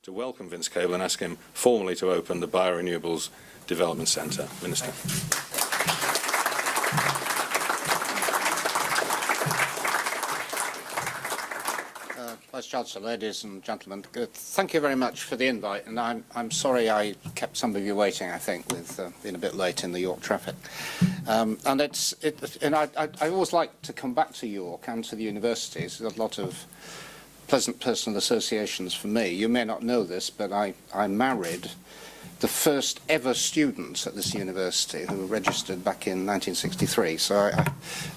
to welcome Vince Cable and ask him formally to open the Biorenewables Development Centre. Minister. Vice-Chancellor, ladies and gentlemen, thank you very much for the invite, and I'm sorry I kept some of you waiting, I think, with being a bit late in the York traffic. And I always like to come back to York and to the universities. There's a lot of pleasant personal associations for me. You may not know this, but I married the first ever students at this university who were registered back in 1963. So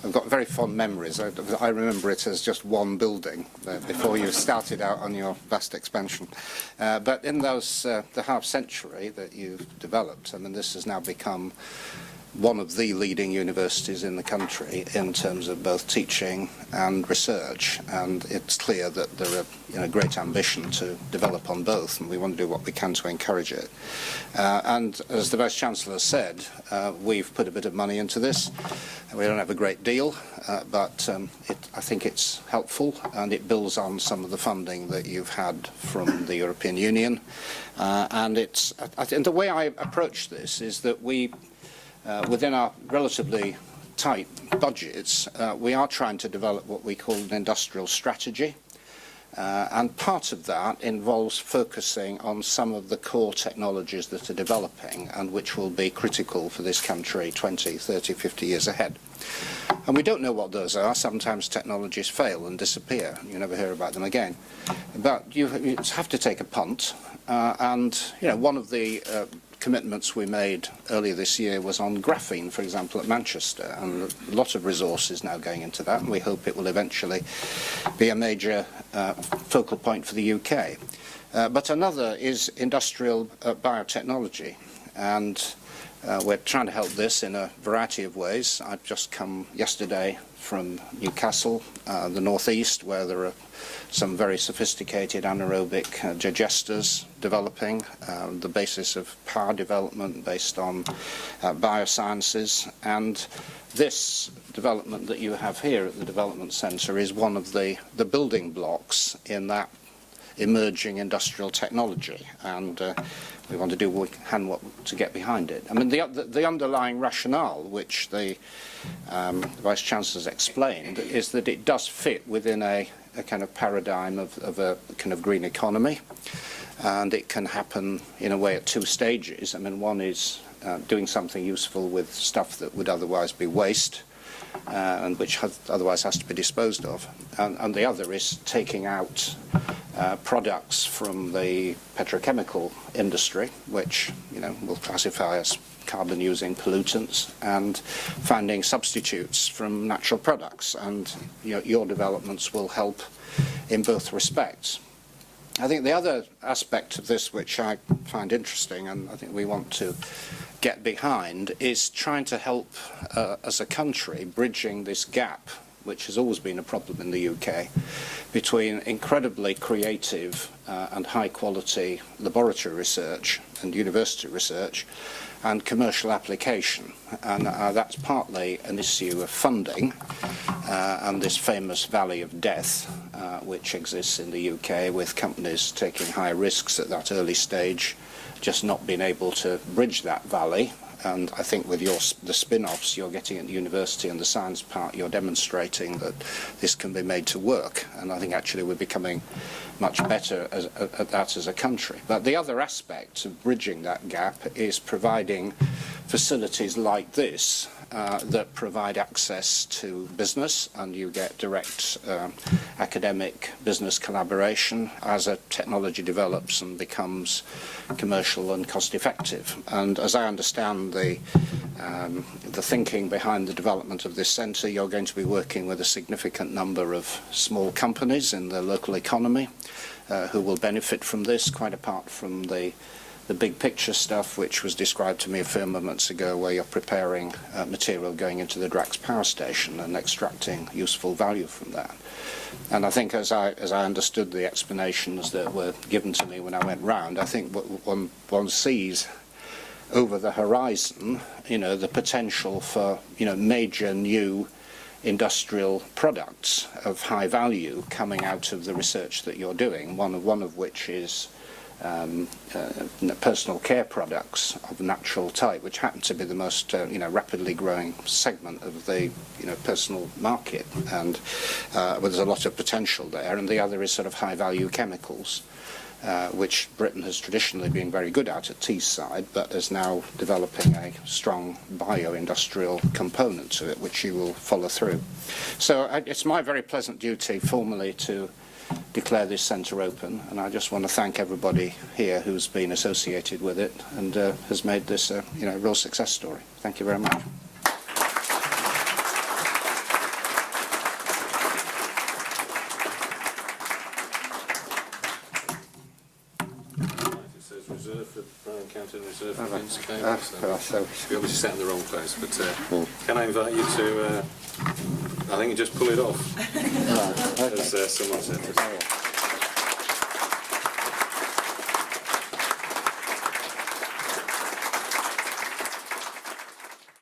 I've got very fond memories. I remember it as just one building before you started out on your vast expansion. But in those the half century that you've developed, I mean, this has now become one of the leading universities in the country in terms of both teaching and research, and it's clear that there are great ambition to develop on both, and we want to do what we can to encourage it. And as the Vice-Chancellor said, we've put a bit of money into this. We don't have a great deal, but I think it's helpful, and it builds on some of the funding that you've had from the European Union. And the way I approach this is that we within our relatively tight budgets, we are trying to develop what we call an industrial strategy. And part of that involves focusing on some of the core technologies that are developing and which will be critical for this country 20, 30, 50 years ahead. And we don't know what those are. Sometimes technologies fail and disappear. You never hear about them again. But you have to take a punt. And one of the commitments we made earlier this year was on graphene, for example, at Manchester, and a lot of resources now going into that, and we hope it will eventually be a major focal point for the UK. But another is industrial biotechnology, and we're trying to help this in a variety of ways. I've just come yesterday from Newcastle, the northeast, where there are some very sophisticated anaerobic digesters developing, the basis of power development based on biosciences. And this development that you have here at the Development Centre is one of the building blocks in that emerging industrial technology, and we want to do what we can to get behind it. I mean, the underlying rationale, which the Vice-Chancellor's explained, is that it does fit within a kind of paradigm of a kind of green economy, and it can happen in a way at two stages. I mean, one is doing something useful with stuff that would otherwise be waste, and which otherwise has to be disposed of, and the other is taking out products from the petrochemical industry, which we'll classify as carbon-using pollutants, and finding substitutes from natural products. And your developments will help in both respects. I think the other aspect of this, which I find interesting, and I think we want to get behind, is trying to help as a country bridging this gap, which has always been a problem in the UK, between incredibly creative and high-quality laboratory research and university research and commercial application. And that's partly an issue of funding and this famous valley of death, which exists in the UK, with companies taking high risks at that early stage, just not being able to bridge that valley. And I think with the spin-offs you're getting at the university and the science part, you're demonstrating that this can be made to work. And I think actually we're becoming much better at that as a country. But the other aspect of bridging that gap is providing facilities like this that provide access to business, and you get direct academic business collaboration as a technology develops and becomes commercial and cost effective. And as I understand the thinking behind the development of this centre, you're going to be working with a significant number of small companies in the local economy who will benefit from this, quite apart from the big picture stuff which was described to me a few moments ago, where you're preparing material going into the Drax power station and extracting useful value from that. And I think as I understood the explanations that were given to me when I went round, I think one sees over the horizon, the potential for, major new industrial products of high value coming out of the research that you're doing, one of which is personal care products of natural type, which happen to be the most rapidly growing segment of the personal market, and well, there's a lot of potential there. And the other is sort of high value chemicals, which Britain has traditionally been very good at Teesside, but is now developing a strong bio-industrial component to it, which you will follow through. So it's my very pleasant duty formally to declare this centre open, and I just want to thank everybody here who's been associated with it and has made this a real success story. Thank you very much. It says reserved for Bryan County and reserved for Vince Cable, So you obviously sat in the wrong place, but can I invite you to, I think you just pull it off, as someone said.